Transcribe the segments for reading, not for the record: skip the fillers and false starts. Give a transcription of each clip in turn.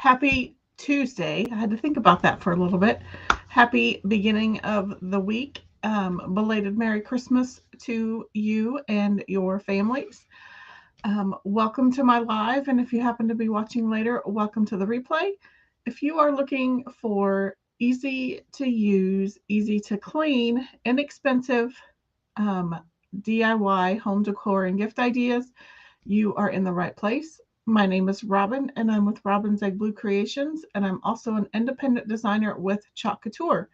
Happy Tuesday. I had to think about that for a little bit. Happy beginning of the week. Belated Merry Christmas to you and your families. Welcome to my live, and if you happen to be watching later, welcome to the replay. If you are looking for easy to use, easy to clean, inexpensive DIY home decor and gift ideas, you are in the right place. My name is Robin, and I'm with Robin's Egg Blue Creations, and I'm also an independent designer with Chalk Couture.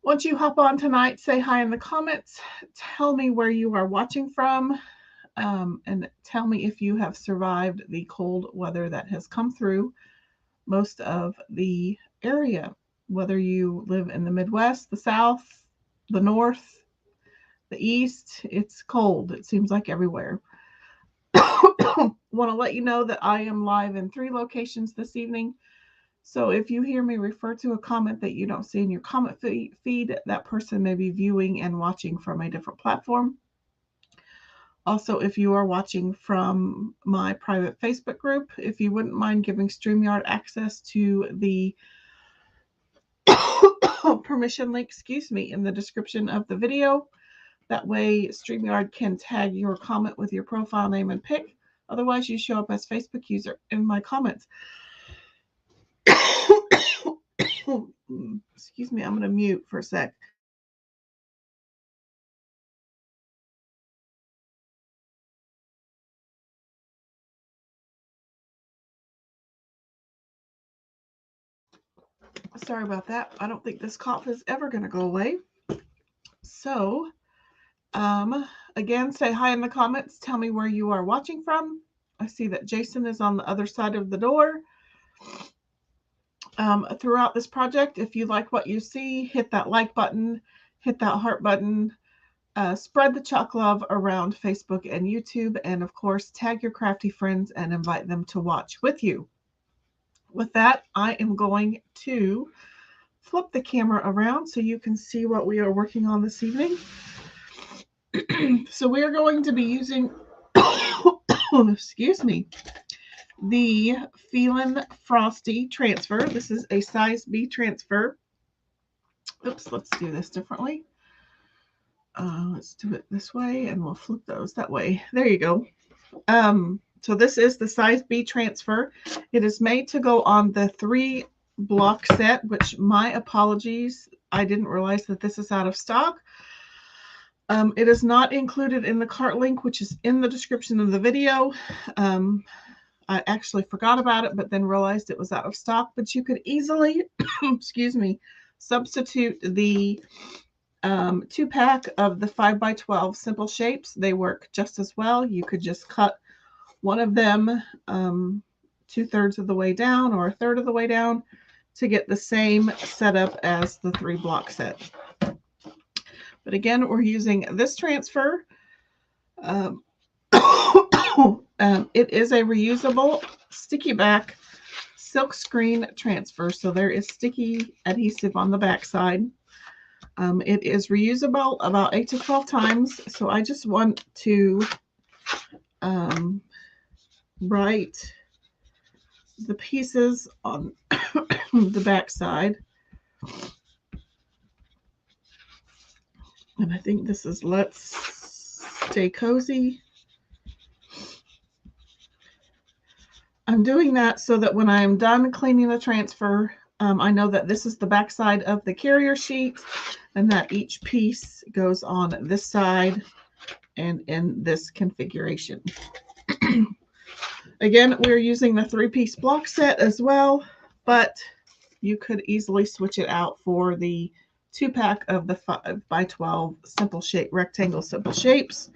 Once you hop on tonight, say hi in the comments. Tell me where you are watching from, and tell me if you have survived the cold weather that has come through most of the area. Whether you live in the Midwest, the South, the North, the East, it's cold. It seems like everywhere. Want to let you know that I am live in 3 locations this evening. So if you hear me refer to a comment that you don't see in your comment feed, that person may be viewing and watching from a different platform. Also, if you are watching from my private Facebook group, if you wouldn't mind giving StreamYard access to the permission link, in the description of the video. That way, StreamYard can tag your comment with your profile name and pic. Otherwise, you show up as Facebook user in my comments. Excuse me, I'm going to mute for a sec. Sorry about that. I don't think this cough is ever going to go away. So, again, say hi in the comments. Tell me where you are watching from. I see that Jason is on the other side of the door. Throughout this project, if you like what you see, hit that like button, hit that heart button, spread the Chalk love around Facebook and YouTube, and of course, tag your crafty friends and invite them to watch with you. With that, I am going to flip the camera around so you can see what we are working on this evening. So we are going to be using, excuse me, the Feelin Frosty transfer. This is a size B transfer. Oops, let's do this differently. Let's do it this way, and we'll flip those that way. There you go. So this is the size B transfer. It is made to go on the 3 block set, which my apologies. I didn't realize that this is out of stock. It is not included in the cart link, which is in the description of the video. I actually forgot about it, but then realized it was out of stock. But you could easily, excuse me, substitute the 2-pack of the 5x12 simple shapes. They work just as well. You could just cut one of them 2/3 of the way down or 1/3 of the way down to get the same setup as the 3 block set. But again, we're using this transfer. It is a reusable sticky back silk screen transfer. So there is sticky adhesive on the back side. It is reusable about 8 to 12 times. So I just want to write the pieces on the back side. And I think this is Let's Stay Cozy. I'm doing that so that when I'm done cleaning the transfer, I know that this is the back side of the carrier sheet and that each piece goes on this side and in this configuration. Again, we're using the 3-piece block set as well, but you could easily switch it out for the 2-pack of the 5x12 simple shape, rectangle simple shapes.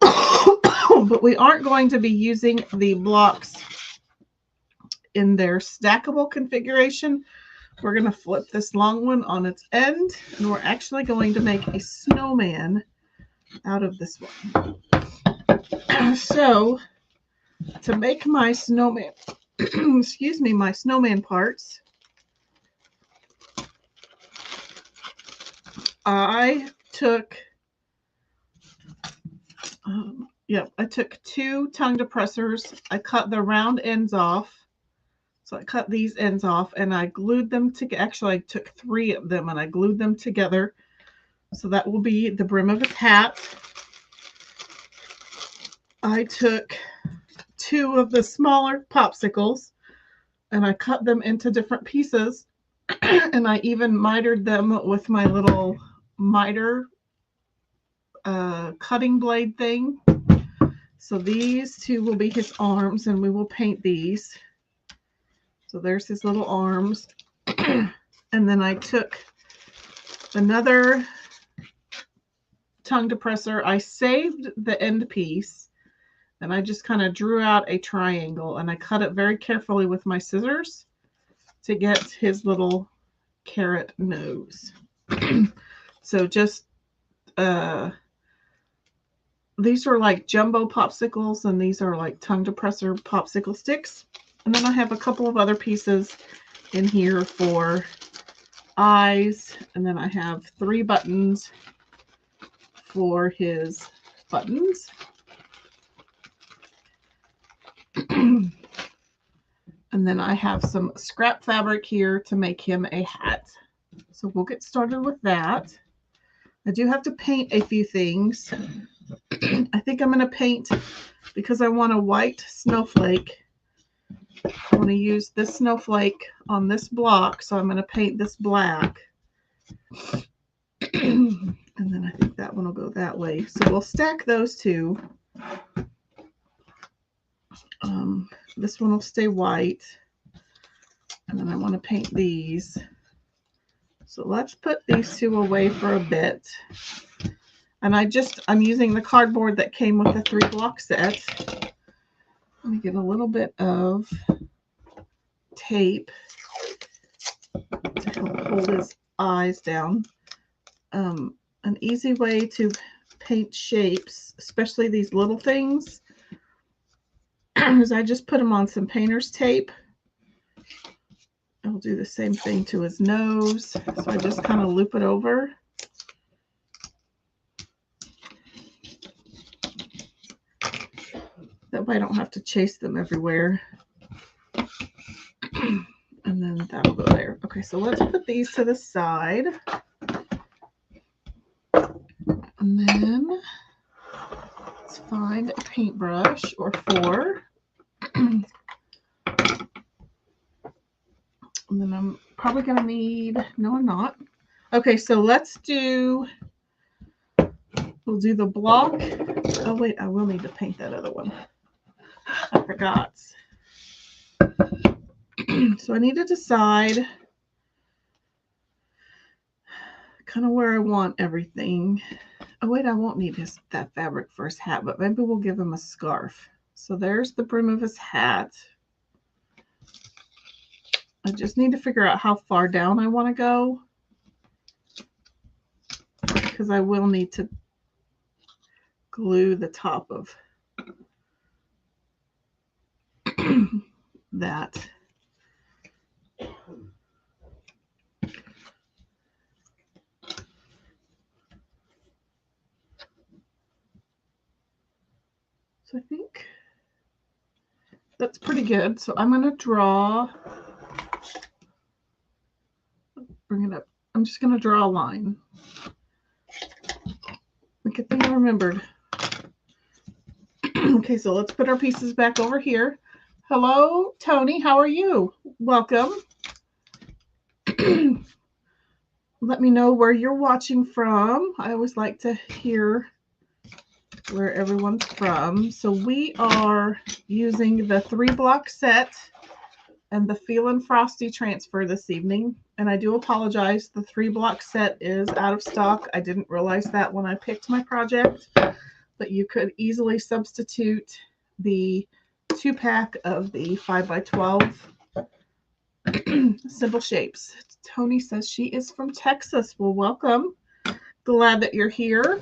But we aren't going to be using the blocks in their stackable configuration. We're going to flip this long one on its end, and we're actually going to make a snowman out of this one. So to make my snowman, excuse me, my snowman parts, I took, I took 2 tongue depressors. I cut the round ends off So I cut these ends off and I glued them together. Actually, I took 3 of them and I glued them together. So that will be the brim of his hat. I took 2 of the smaller popsicles and I cut them into different pieces. And I even mitered them with my little miter cutting blade thing. So these 2 will be his arms and we will paint these. So there's his little arms. And then I took another tongue depressor. I saved the end piece and I just kind of drew out a triangle and I cut it very carefully with my scissors to get his little carrot nose. So just these are like jumbo popsicles and these are like tongue depressor popsicle sticks. And then I have a couple of other pieces in here for eyes. And then I have 3 buttons for his buttons. And then I have some scrap fabric here to make him a hat. So we'll get started with that. I do have to paint a few things. I think I'm going to paint, because I want a white snowflake, I want to use this snowflake on this block, so I'm going to paint this black. And then I think that one will go that way. So we'll stack those 2. This one will stay white. And then I want to paint these. So let's put these 2 away for a bit. And I'm using the cardboard that came with the 3 block set. Let me get a little bit of tape to help hold his eyes down. An easy way to paint shapes, especially these little things, is I just put them on some painter's tape. I'll do the same thing to his nose. So I just kind of loop it over. That way I don't have to chase them everywhere. And then that'll go there. Okay, so let's put these to the side. And then let's find a paintbrush or 4. And then I'm probably going to need, no, I'm not. Okay, so we'll do the block. Oh, wait, I will need to paint that other one. I forgot. So I need to decide kind of where I want everything. Oh, wait, I won't need that fabric for his hat, but maybe we'll give him a scarf. So there's the brim of his hat. I just need to figure out how far down I want to go, because I will need to glue the top of that. So I think that's pretty good. So I'm going to bring it up. I'm just going to draw a line. Good thing I remembered. Okay, so let's put our pieces back over here. Hello, Tony. How are you? Welcome. Let me know where you're watching from. I always like to hear where everyone's from. So we are using the 3 block set and the Feelin Frosty transfer this evening. And I do apologize. The 3 block set is out of stock. I didn't realize that when I picked my project, but you could easily substitute the 2-pack of the 5x12 simple shapes. Tony says she is from Texas. Well, welcome. Glad that you're here.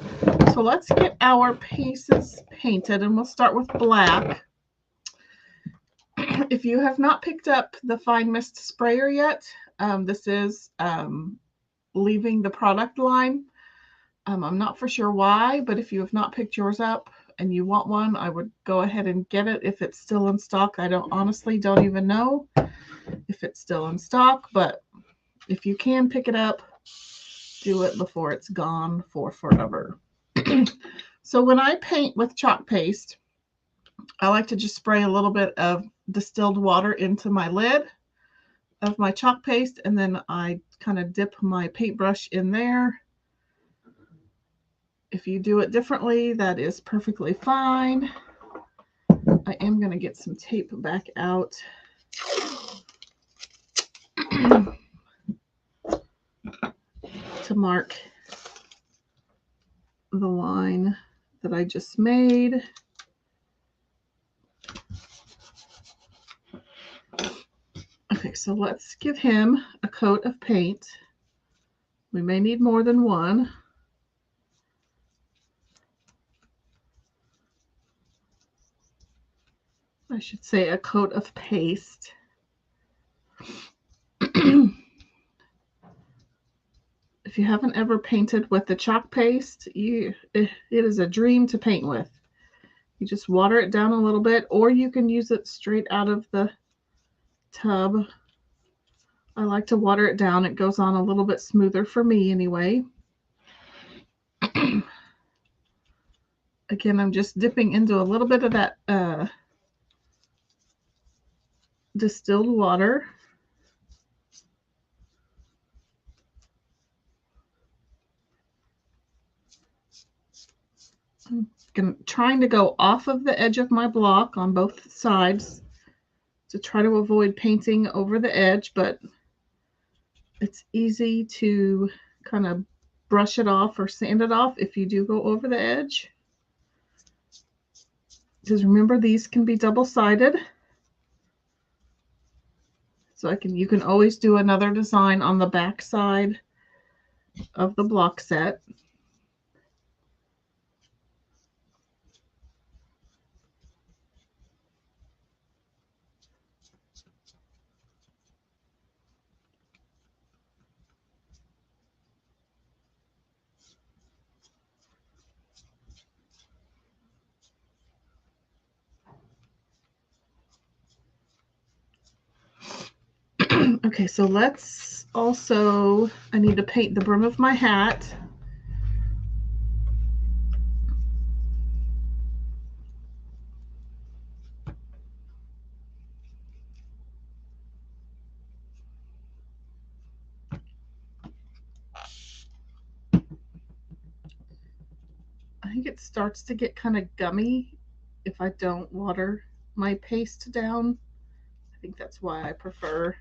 So let's get our pieces painted, and we'll start with black. If you have not picked up the Fine Mist sprayer yet, this is leaving the product line. I'm not for sure why, but if you have not picked yours up and you want one, I would go ahead and get it if it's still in stock. I honestly don't even know. if it's still in stock, but if you can pick it up, do it before it's gone for forever. So when I paint with chalk paste, I like to just spray a little bit of distilled water into my lid of my chalk paste, and then I kind of dip my paintbrush in there. If you do it differently, that is perfectly fine. I am going to get some tape back out. To mark the line that I just made. Okay, so let's give him a coat of paint. We may need more than one. I should say a coat of paste. If you haven't ever painted with the chalk paste, it is a dream to paint with. You just water it down a little bit, or you can use it straight out of the tub. I like to water it down. It goes on a little bit smoother for me anyway. Again, I'm just dipping into a little bit of that distilled water. I'm trying to go off of the edge of my block on both sides to try to avoid painting over the edge, but it's easy to kind of brush it off or sand it off if you do go over the edge. Because remember, these can be double-sided. So you can always do another design on the back side of the block set. Okay, so let's also, I need to paint the brim of my hat. I think it starts to get kind of gummy if I don't water my paste down. I think that's why I prefer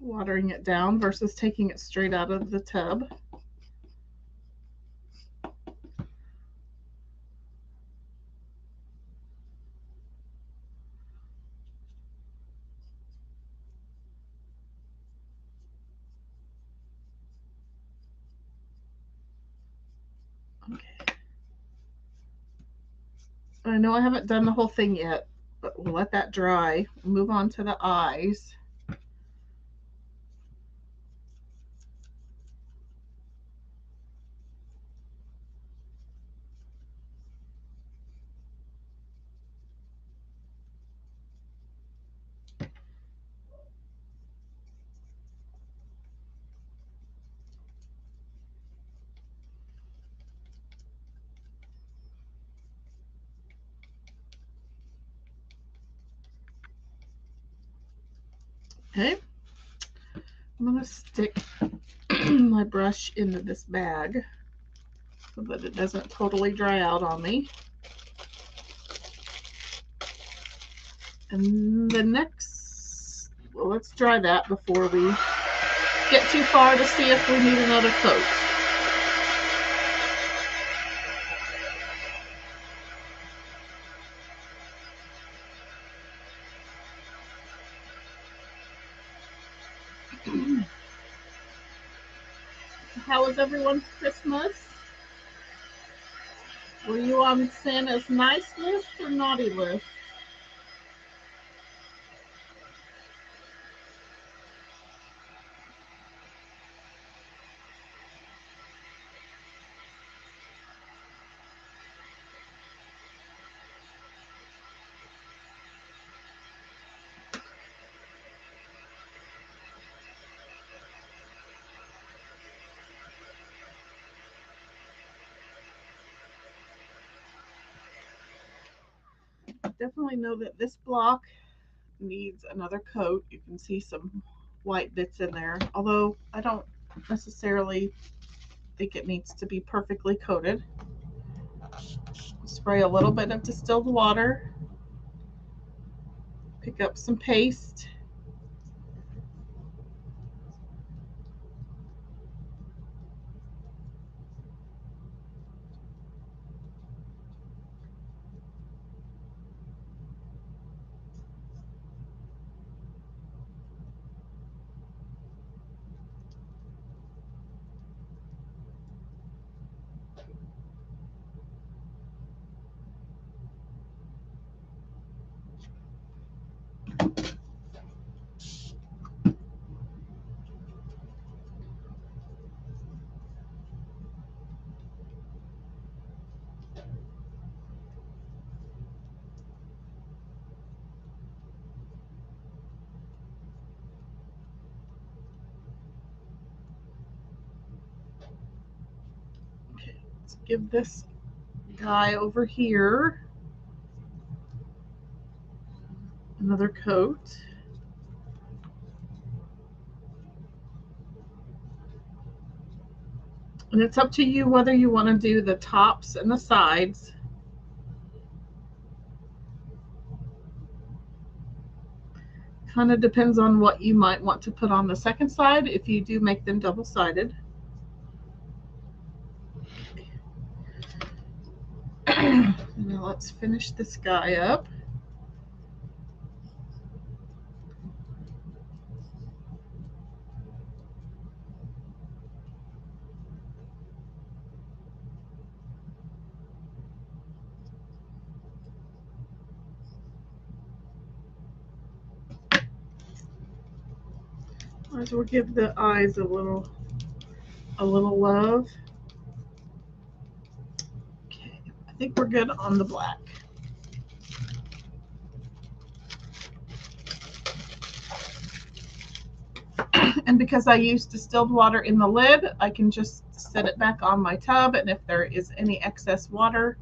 watering it down versus taking it straight out of the tub. Okay. I know I haven't done the whole thing yet, but we'll let that dry. We'll move on to the eyes. Okay, I'm going to stick my brush into this bag so that it doesn't totally dry out on me. And the next, well, let's dry that before we get too far to see if we need another coat. How was everyone's Christmas? Were you on Santa's nice list or naughty list? definitely know that this block needs another coat. You can see some white bits in there, although I don't necessarily think it needs to be perfectly coated. Spray a little bit of distilled water, pick up some paste. Okay, let's give this guy over here another coat. And it's up to you whether you want to do the tops and the sides. Kind of depends on what you might want to put on the second side if you do make them double-sided. Now let's finish this guy up. Might as well give the eyes a little love. Okay, I think we're good on the black. And because I used distilled water in the lid, I can just set it back on my tub, and if there is any excess water,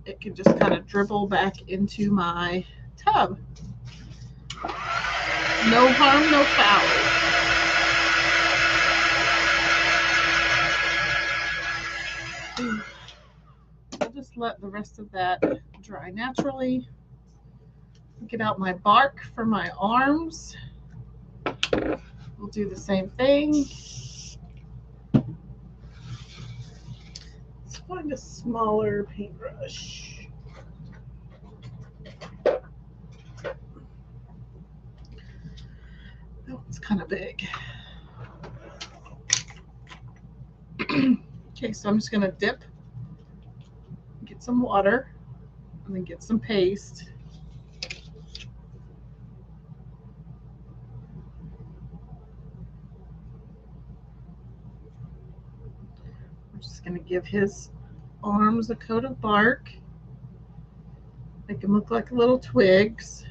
it can just kind of dribble back into my tub. No harm, no foul. I'll just let the rest of that dry naturally. Get out my bark for my arms. We'll do the same thing. Let's find a smaller paintbrush. That one's kind of big. Okay, so I'm just going to dip, get some water, and then get some paste. I'm just going to give his arms a coat of bark, make them look like little twigs.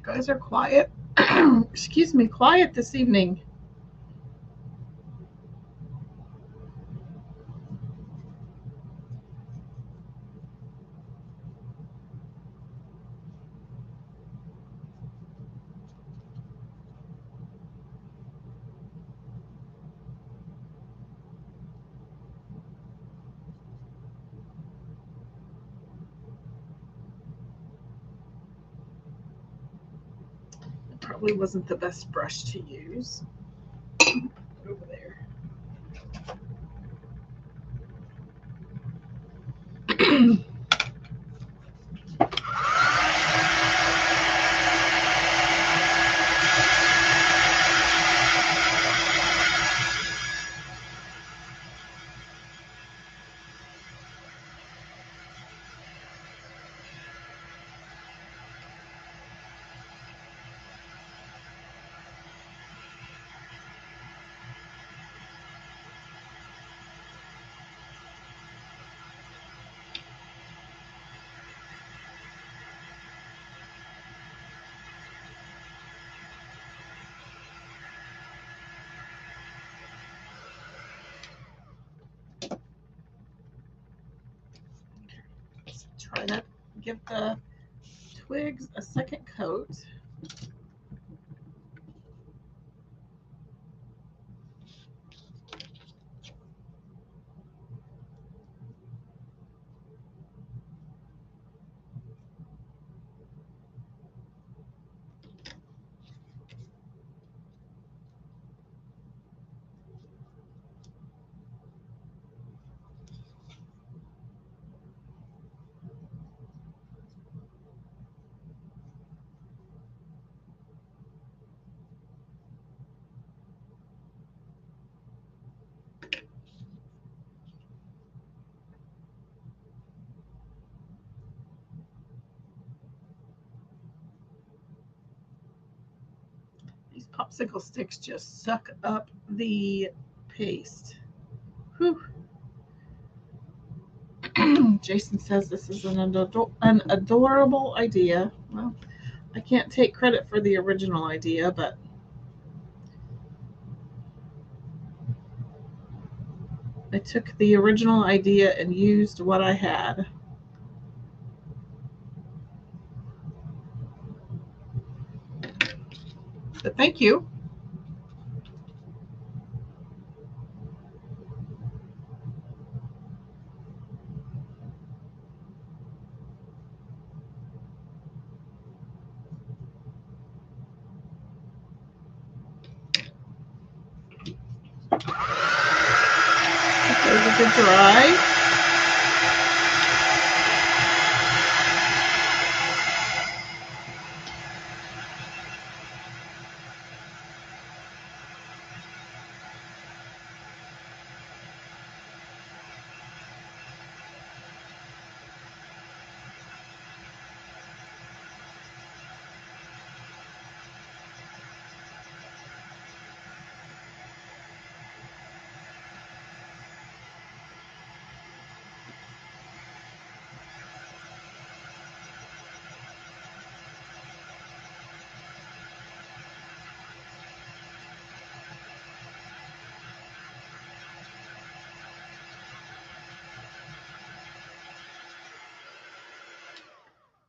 You guys are quiet. Excuse me, quiet this evening. It probably wasn't the best brush to use. Over there. try that. Give the twigs a second coat. These popsicle sticks just suck up the paste. Whew. Jason says this is an adorable idea. Well, I can't take credit for the original idea, but I took the original idea and used what I had. But thank you. There's a good dry.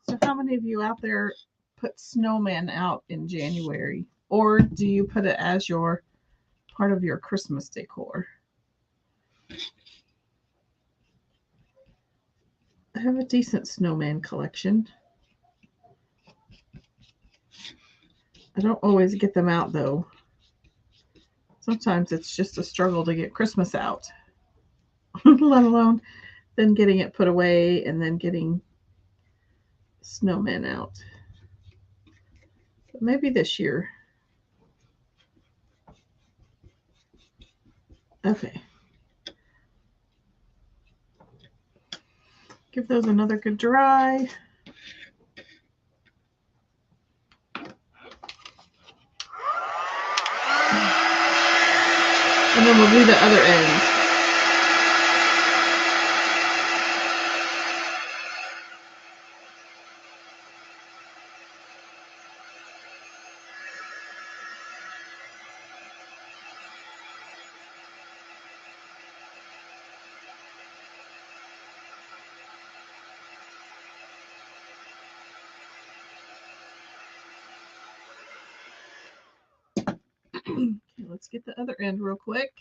So how many of you out there put Snowman out in January? Or do you put it as your part of your Christmas decor? I have a decent Snowman collection. I don't always get them out though. Sometimes it's just a struggle to get Christmas out, let alone then getting it put away and then getting Snowman out. But maybe this year. Okay. Give those another good dry. And then we'll do the other end. Okay, let's get the other end real quick.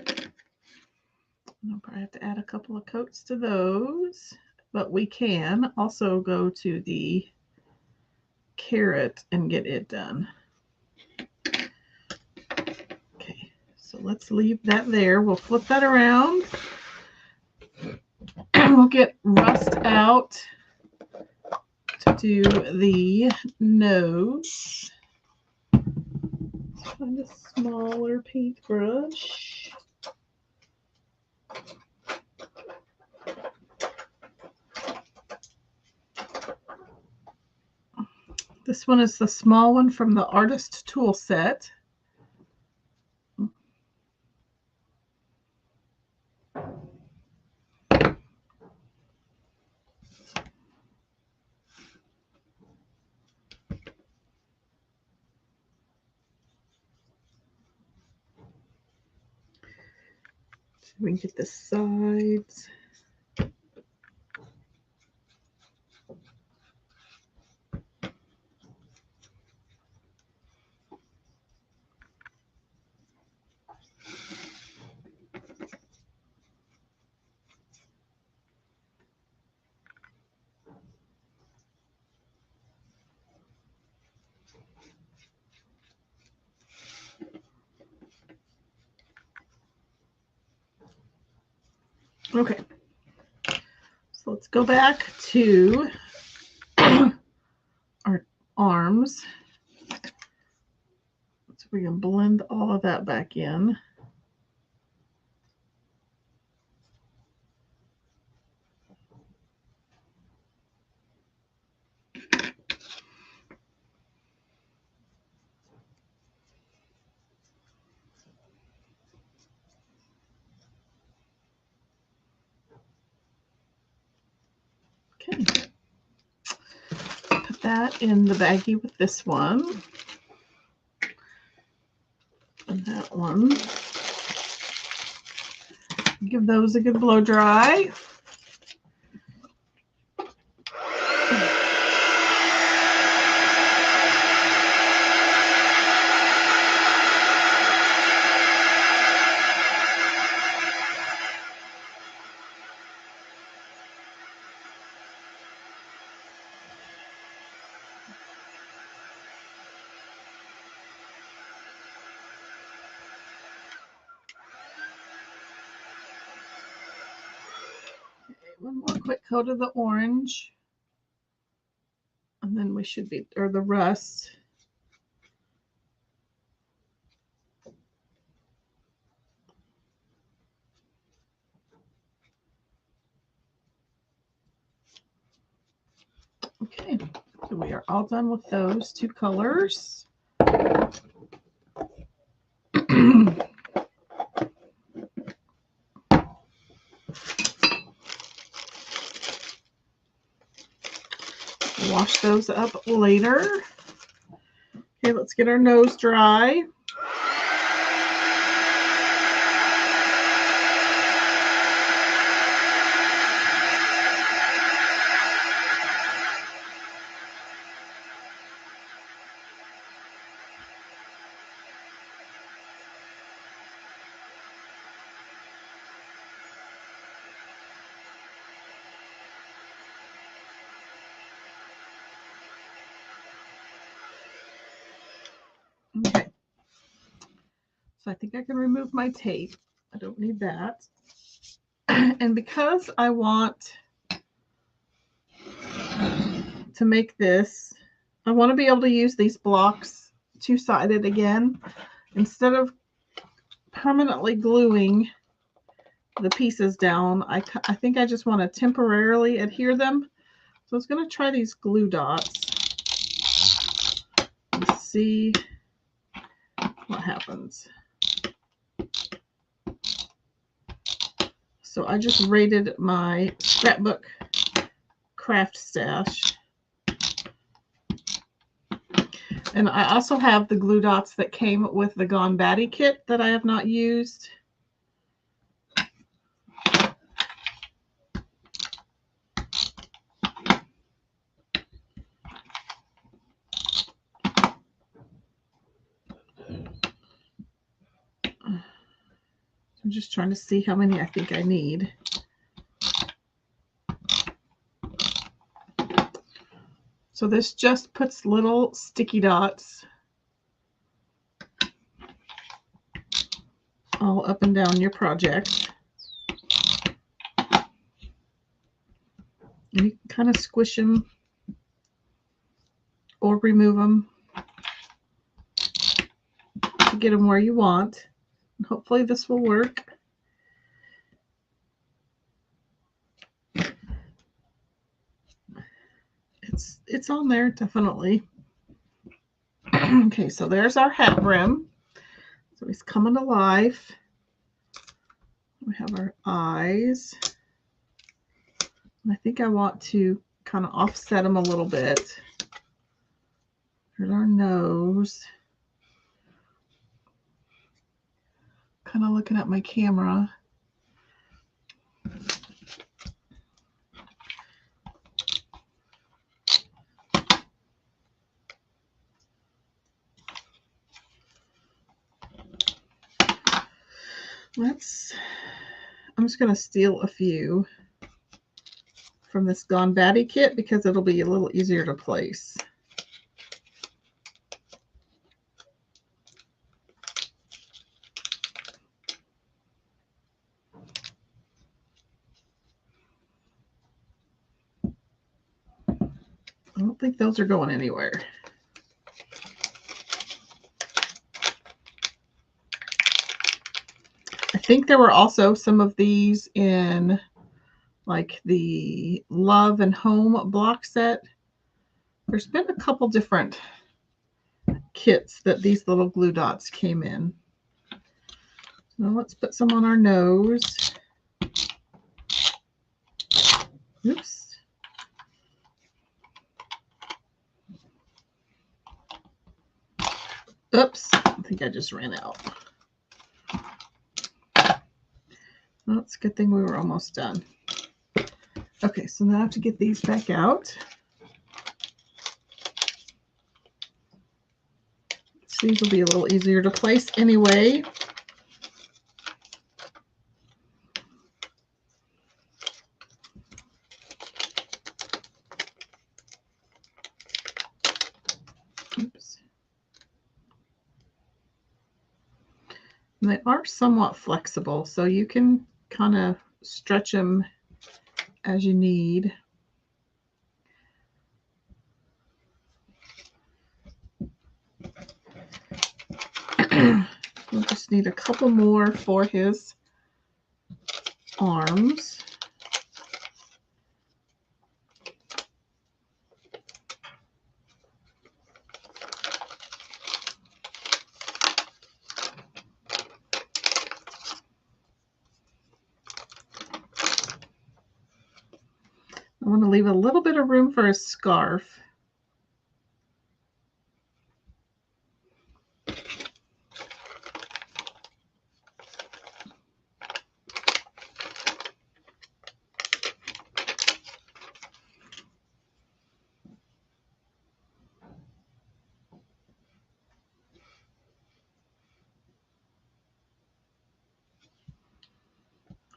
I'll probably have to add a couple of coats to those, but we can also go to the carrot and get it done. Okay, so let's leave that there. We'll flip that around. We'll get rust out to do the nose. Let's find a smaller paintbrush. This one is the small one from the artist tool set. We can get the sides. Okay, so let's go back to our arms. So we can blend all of that back in. Okay. Put that in the baggie with this one. And that one. Give those a good blow dry. One more quick coat of the orange. And then we should be, or the rust. Okay, so we are all done with those two colors. Wash those up later. Okay, let's get our nose dry. Okay, so I think I can remove my tape. I don't need that. And because I want to make this, I want to be able to use these blocks two-sided again. Instead of permanently gluing the pieces down, I think I just want to temporarily adhere them. So I was going to try these glue dots and see what happens. So I just raided my scrapbook craft stash. And I also have the glue dots that came with the Gone Batty kit that I have not used. I'm just trying to see how many I think I need. So this just puts little sticky dots all up and down your project. And you can kind of squish them or remove them to get them where you want. And hopefully this will work. It's on there, definitely. Okay, so there's our hat brim. So he's coming to life. We have our eyes. And I think I want to kind of offset them a little bit. Here's our nose. Kind of looking at my camera. I'm just going to steal a few from this Gone Batty kit because it'll be a little easier to place. I don't think those are going anywhere. I think there were also some of these in like the Love and Home block set. There's been a couple different kits that these little glue dots came in. So let's put some on our nose. Oops. Oops. I think I just ran out. Well, it's a good thing we were almost done. Okay, so now I have to get these back out. These will be a little easier to place anyway. Oops. And they are somewhat flexible, so you can kind of stretch them as you need. We'll just need a couple more for his arms. I want to leave a little bit of room for a scarf.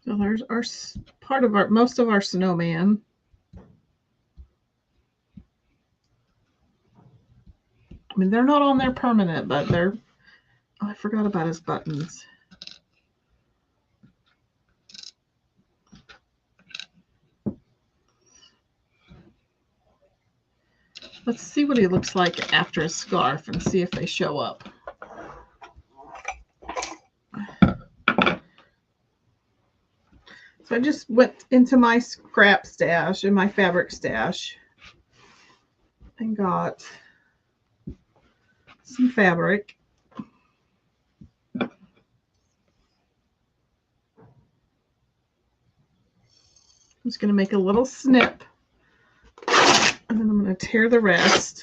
So there's our most of our snowman. I mean, they're not on there permanent, but they're, oh, I forgot about his buttons. Let's see what he looks like after a scarf and see if they show up. So I just went into my scrap stash and my fabric stash and got some fabric. I'm just going to make a little snip, and then I'm going to tear the rest.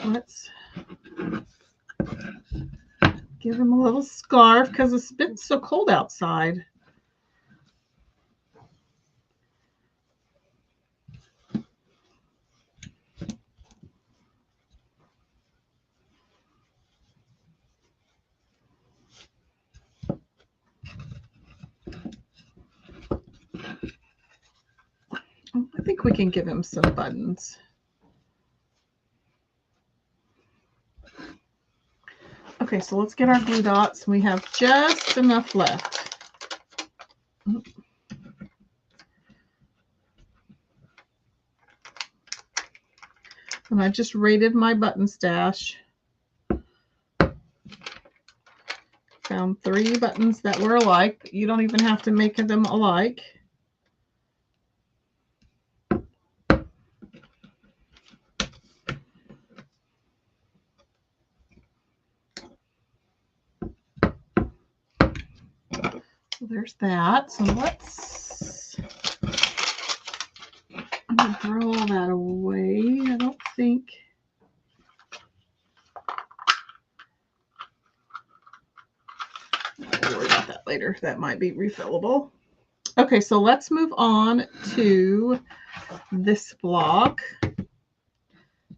Let's give him a little scarf because it's been so cold outside. I think we can give him some buttons. Okay, so let's get our glue dots. We have just enough left. And I just rated my button stash. Found 3 buttons that were alike. You don't even have to make them alike. So there's that. So I'm going to throw all that away. I don't think that later. That might be refillable. Okay, so let's move on to this block.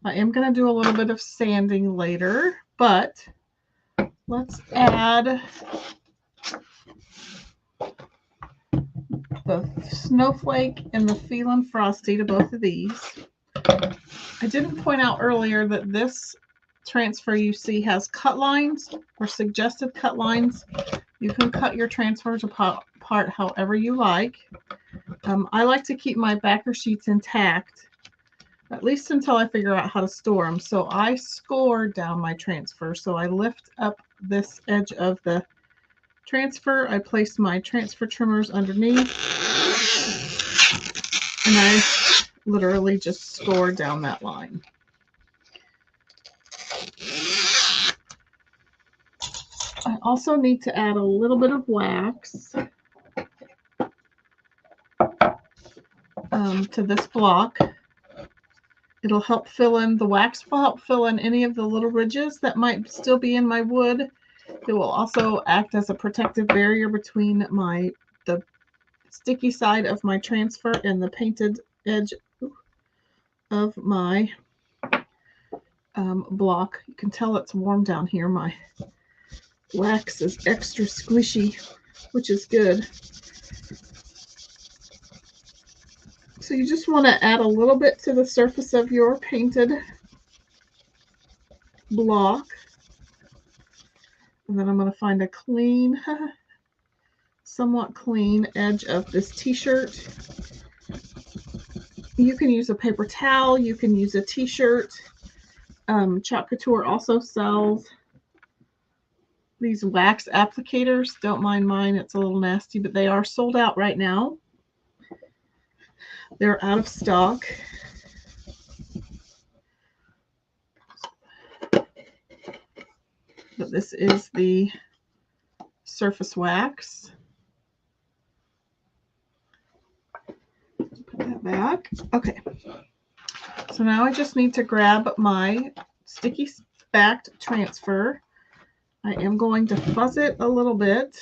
I am going to do a little bit of sanding later, but let's add the Snowflake and the Feelin Frosty to both of these. I didn't point out earlier that this transfer you see has cut lines or suggested cut lines. You can cut your transfers apart however you like. I like to keep my backer sheets intact, at least until I figure out how to store them. So I score down my transfer. So I lift up this edge of the transfer. I place my transfer trimmers underneath, and I literally just score down that line. I also need to add a little bit of wax to this block. It'll help fill in, the wax will help fill in any of the little ridges that might still be in my wood. It will also act as a protective barrier between the sticky side of my transfer and the painted edge of my block. You can tell it's warm down here. My wax is extra squishy, which is good. So you just want to add a little bit to the surface of your painted block. And then I'm going to find a clean, somewhat clean edge of this t-shirt. You can use a paper towel. You can use a t-shirt. Chalk Couture also sells these wax applicators. Don't mind mine. It's a little nasty, but they are sold out right now. They're out of stock. But this is the surface wax. Put that back. Okay. So now I just need to grab my sticky backed transfer. I am going to fuzz it a little bit.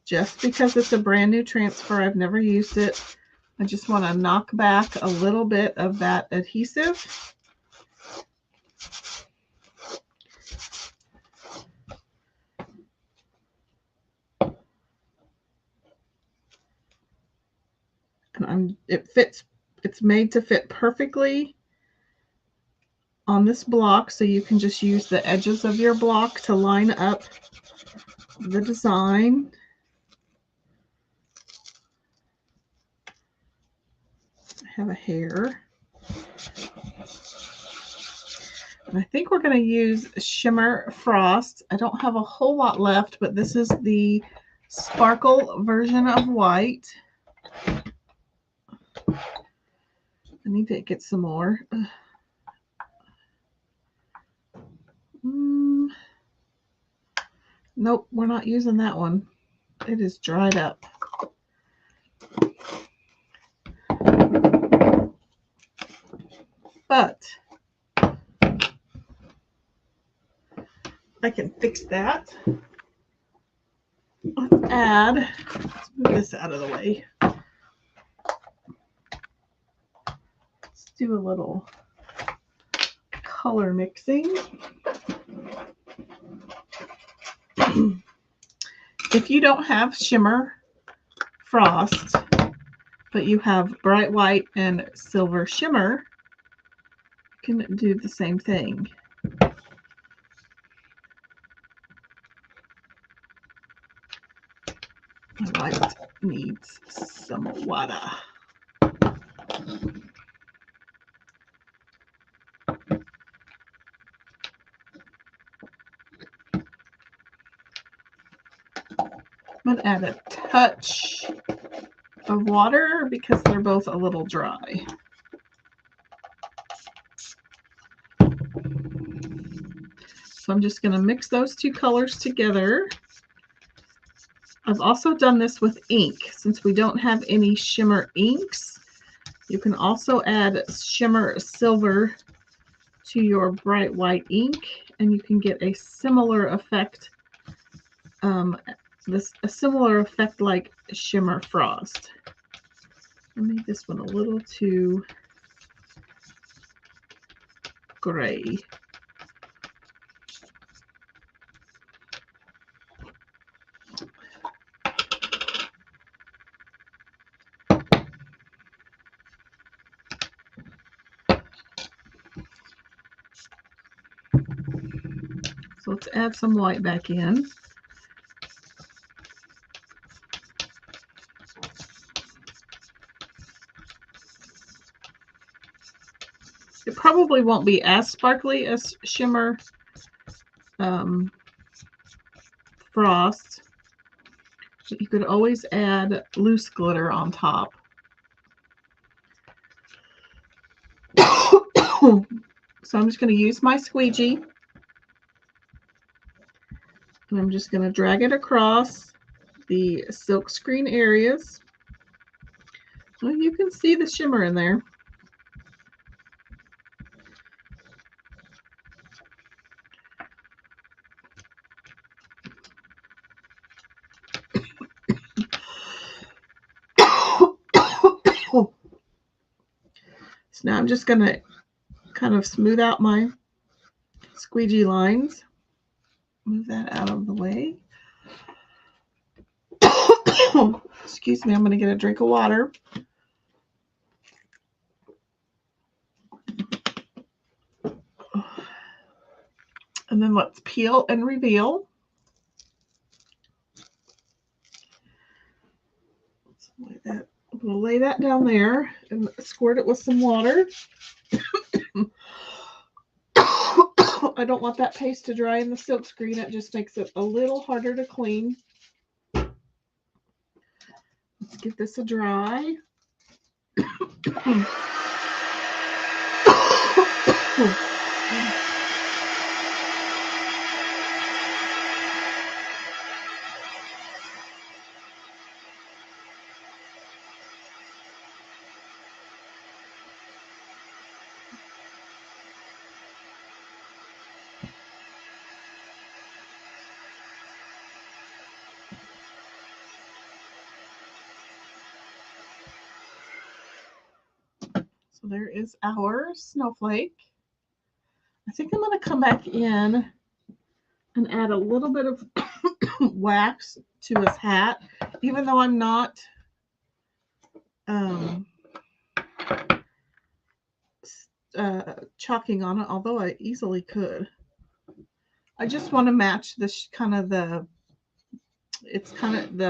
Just because it's a brand new transfer, I've never used it. I just want to knock back a little bit of that adhesive. And it's made to fit perfectly on this block, so you can just use the edges of your block to line up the design. I have a hair. And I think we're going to use Shimmer Frost. I don't have a whole lot left, but this is the sparkle version of white. I need to get some more. Nope, we're not using that one. It is dried up. But I can fix that. Let's move this out of the way. Let's do a little color mixing. If you don't have Shimmer Frost, but you have bright white and silver shimmer, you can do the same thing. My white needs some water. I'm going to add a touch of water because they're both a little dry. So I'm just going to mix those two colors together. I've also done this with ink. Since we don't have any shimmer inks, you can also add shimmer silver to your bright white ink, and you can get a similar effect a similar effect like Shimmer Frost. I made this one a little too gray. So let's add some white back in. It probably won't be as sparkly as Shimmer Frost, but you could always add loose glitter on top. So I'm just going to use my squeegee, and I'm just going to drag it across the silk screen areas. Well, you can see the shimmer in there. So now I'm just going to kind of smooth out my squeegee lines. Move that out of the way. Excuse me, I'm going to get a drink of water. And then let's peel and reveal. We'll lay that down there and squirt it with some water. I don't want that paste to dry in the silk screen. It just makes it a little harder to clean. Let's give this a dry. So there is our snowflake. I think I'm going to come back in and add a little bit of wax to his hat, even though I'm not chalking on it, although I easily could. I just want to match this the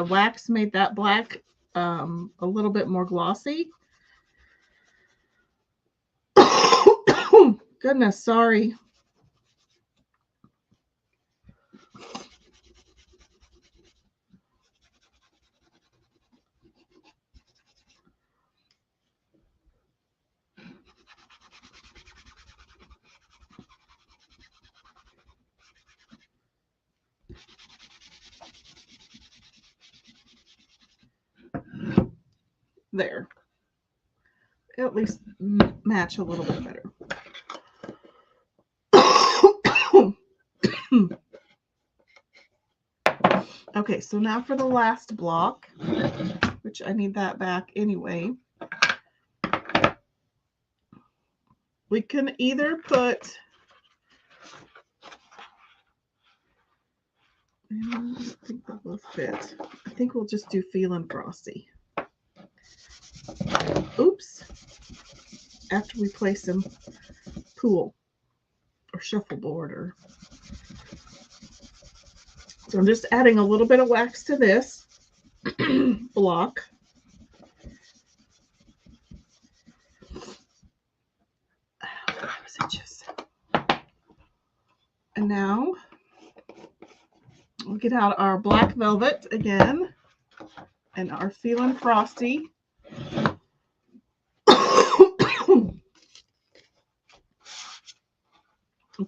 wax made that black a little bit more glossy. Goodness, sorry. There. At least match a little bit better. Okay, so now for the last block, which I need that back anyway. We can either put, I don't think that will fit. I think we'll just do Feelin Frosty. Oops. After we play some pool or shuffleboard or. So I'm just adding a little bit of wax to this block. And now we'll get out our black velvet again and our Feelin Frosty.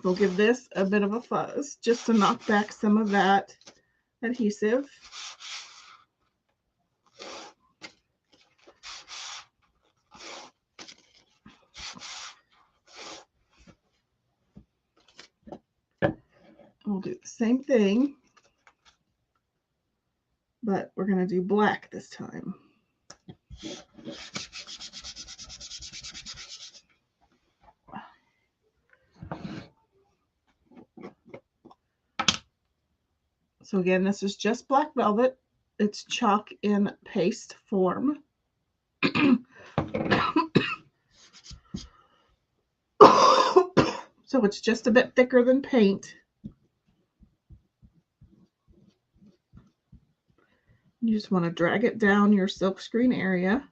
We'll give this a bit of a fuzz just to knock back some of that adhesive. We'll do the same thing but we're going to do black this time. So again, this is just black velvet. It's chalk in paste form. So it's just a bit thicker than paint. You just want to drag it down your silkscreen area.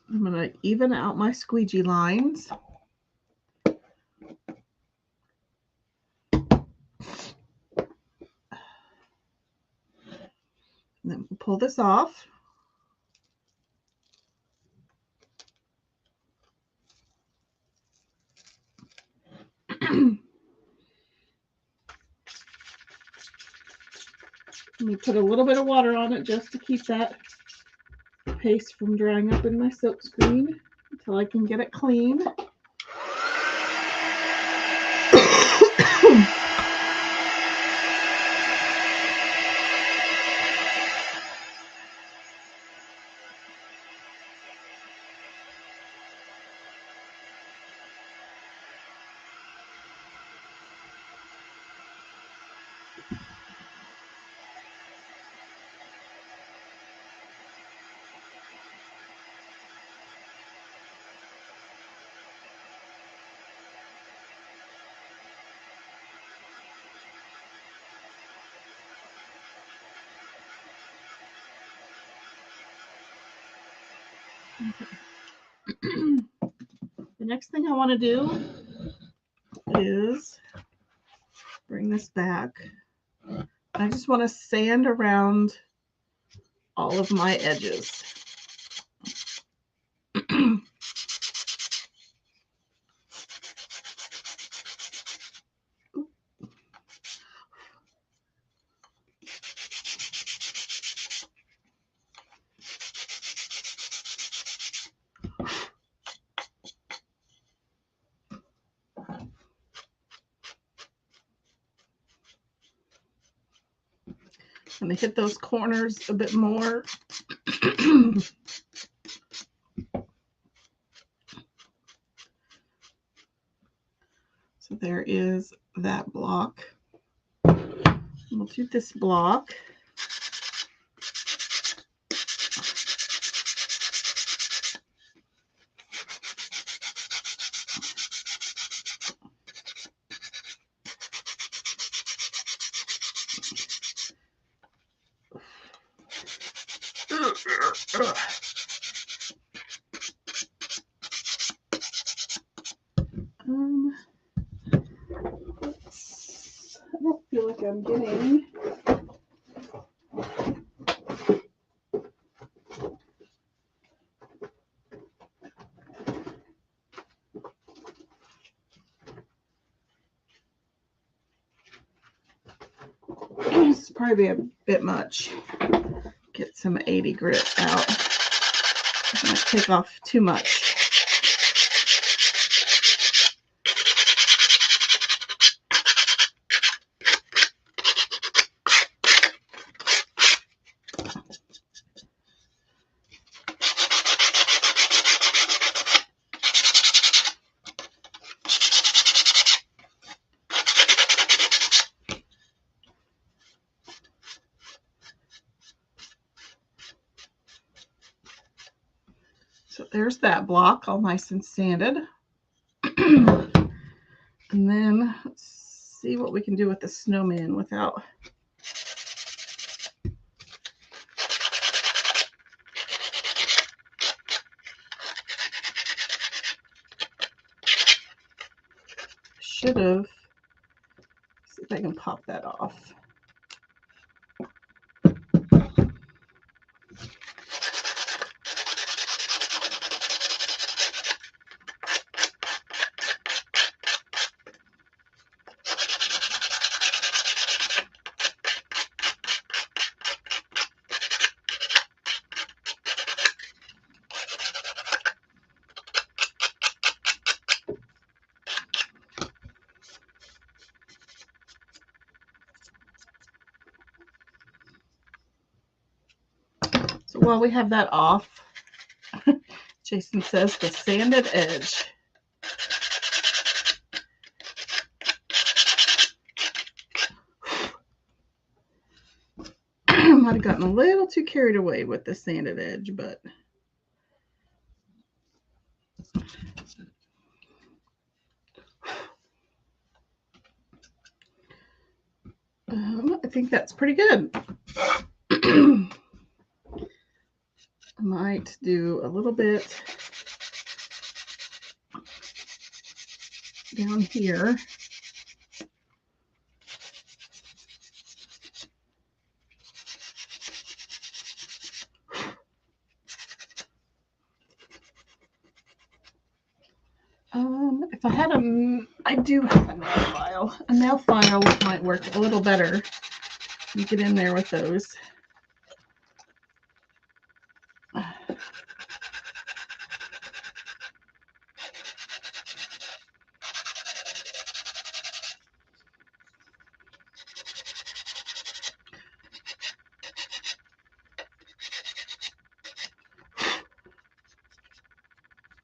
I'm going to even out my squeegee lines. And then we'll pull this off. Let me put a little bit of water on it just to keep that paste from drying up in my silk screen until I can get it clean. The next thing I want to do is bring this back. I just want to sand around all of my edges. And hit those corners a bit more. So there is that block. We'll do this block. I don't feel like I'm getting this is probably a bit much. Get some 80 grit out. I might take off too much. So there's that block all nice and sanded. And then let's see what we can do with the snowman without should have. See if I can pop that off. while we have that off, Jason says the sanded edge. Might have gotten a little too carried away with the sanded edge, but I think that's pretty good. I might do a little bit down here. If I had I do have a nail file. A nail file might work a little better. You get in there with those.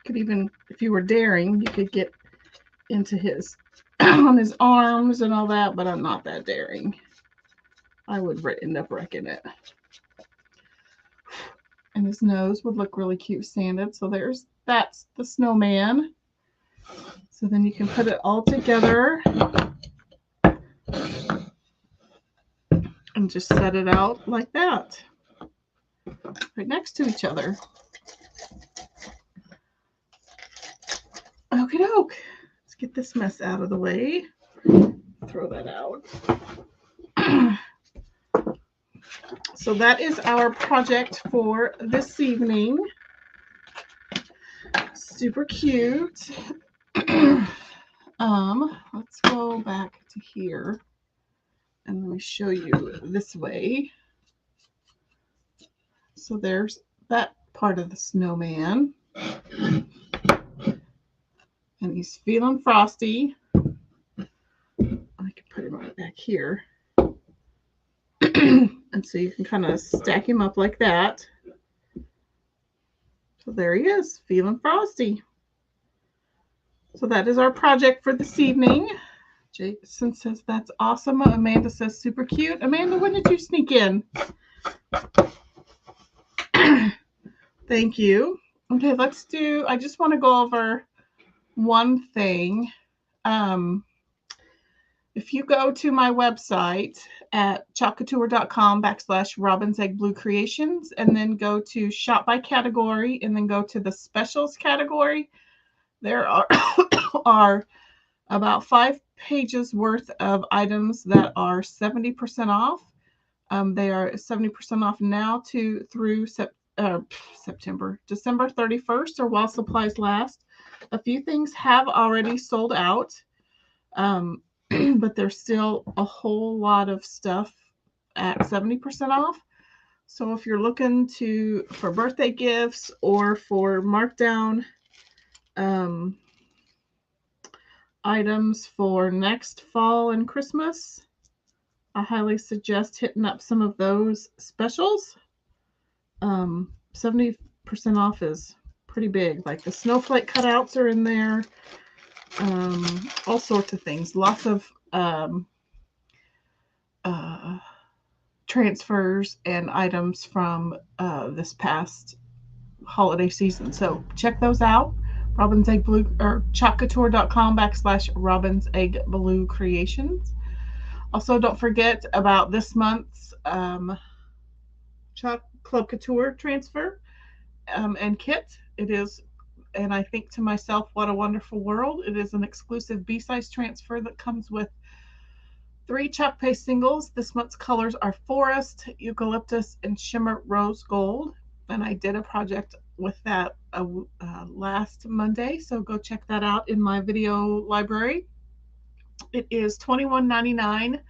Could even, if you were daring, you could get into his on his arms and all that, but I'm not that daring. I would end up wrecking it. And his nose would look really cute sanded. So that's the snowman. So then you can put it all together and just set it out like that, right next to each other. Okie doke. Let's get this mess out of the way. Throw that out. So that is our project for this evening. Super cute. Let's go back to here and let me show you this way. So there's that part of the snowman. And he's feeling frosty. I can put him right back here. And so you can kind of stack him up like that. So there he is, feeling frosty. So that is our project for this evening. Jason says that's awesome. Amanda says super cute. Amanda, when did you sneak in? Thank you. Okay, let's do, I just want to go over one thing. If you go to my website at chalkcouture.com/RobinsEggBlueCreations and then go to shop by category and then go to the specials category, there are about 5 pages worth of items that are 70% off. They are 70% off now through December 31st, or while supplies last. A few things have already sold out, but there's still a whole lot of stuff at 70% off. So if you're looking for birthday gifts or for markdown items for next fall and Christmas, I highly suggest hitting up some of those specials. 70% off is pretty big. Like the snowflake cutouts are in there. All sorts of things. Lots of transfers and items from this past holiday season. So check those out. Robin's Egg Blue, or chalkcouture.com/RobinsEggBlueCreations. Also, don't forget about this month's Chalk Club Couture transfer and kit. It is, and I think to myself, what a wonderful world. It is an exclusive B-size transfer that comes with 3 chalk paste singles. This month's colors are Forest, Eucalyptus, and Shimmer Rose Gold. And I did a project with that last Monday, so go check that out in my video library. It is $21.99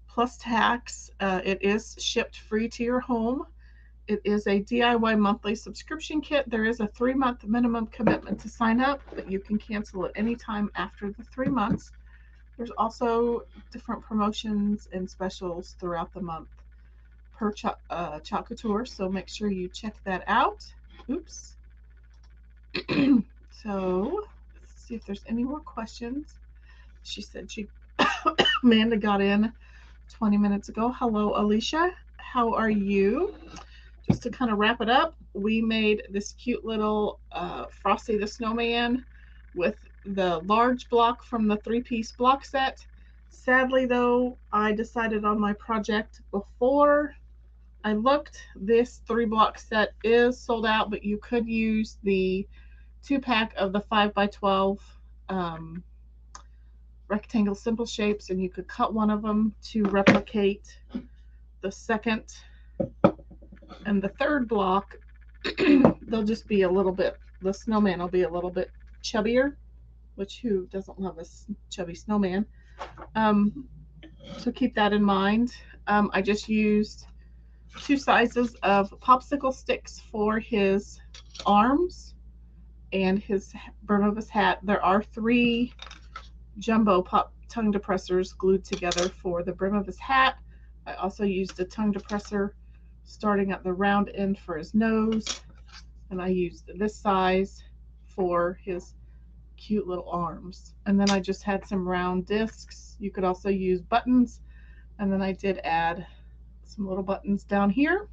plus tax. It is shipped free to your home. It is a DIY monthly subscription kit. There is a 3-month minimum commitment to sign up, but you can cancel at any time after the 3 months. There's also different promotions and specials throughout the month per Chalk Couture, so make sure you check that out. Oops. So let's see if there's any more questions. She said Amanda got in 20 minutes ago. Hello, Alicia. How are you? Just to kind of wrap it up, we made this cute little Frosty the Snowman with the large block from the 3-piece block set. Sadly, though, I decided on my project before I looked. This 3-block set is sold out, but you could use the 2-pack of the 5x12 rectangle simple shapes, and you could cut one of them to replicate the second and the third block. They'll just be a little bit, the snowman will be a little bit chubbier, which who doesn't love a chubby snowman? So keep that in mind. I just used 2 sizes of popsicle sticks for his arms and his brim of his hat. There are 3 jumbo pop tongue depressors glued together for the brim of his hat. I also used a tongue depressor starting at the round end for his nose, and I used this size for his cute little arms. And then I just had some round discs. You could also use buttons, and then I did add some little buttons down here.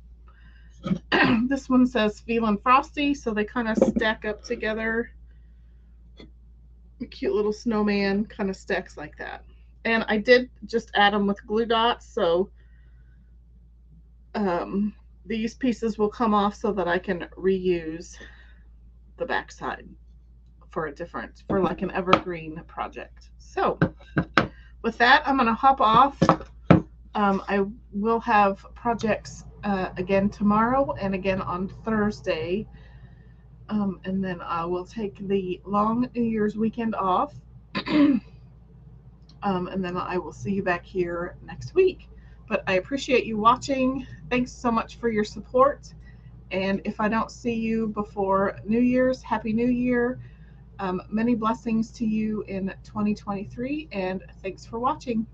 This one says Feelin Frosty, so they kind of stack up together. A cute little snowman kind of stacks like that. And I did just add them with glue dots, so these pieces will come off so that I can reuse the backside for like an evergreen project. So with that, I'm going to hop off. I will have projects again tomorrow and again on Thursday. And then I will take the long New Year's weekend off. And then I will see you back here next week. But I appreciate you watching. Thanks so much for your support. And if I don't see you before New Year's, Happy New Year. Many blessings to you in 2023, and thanks for watching.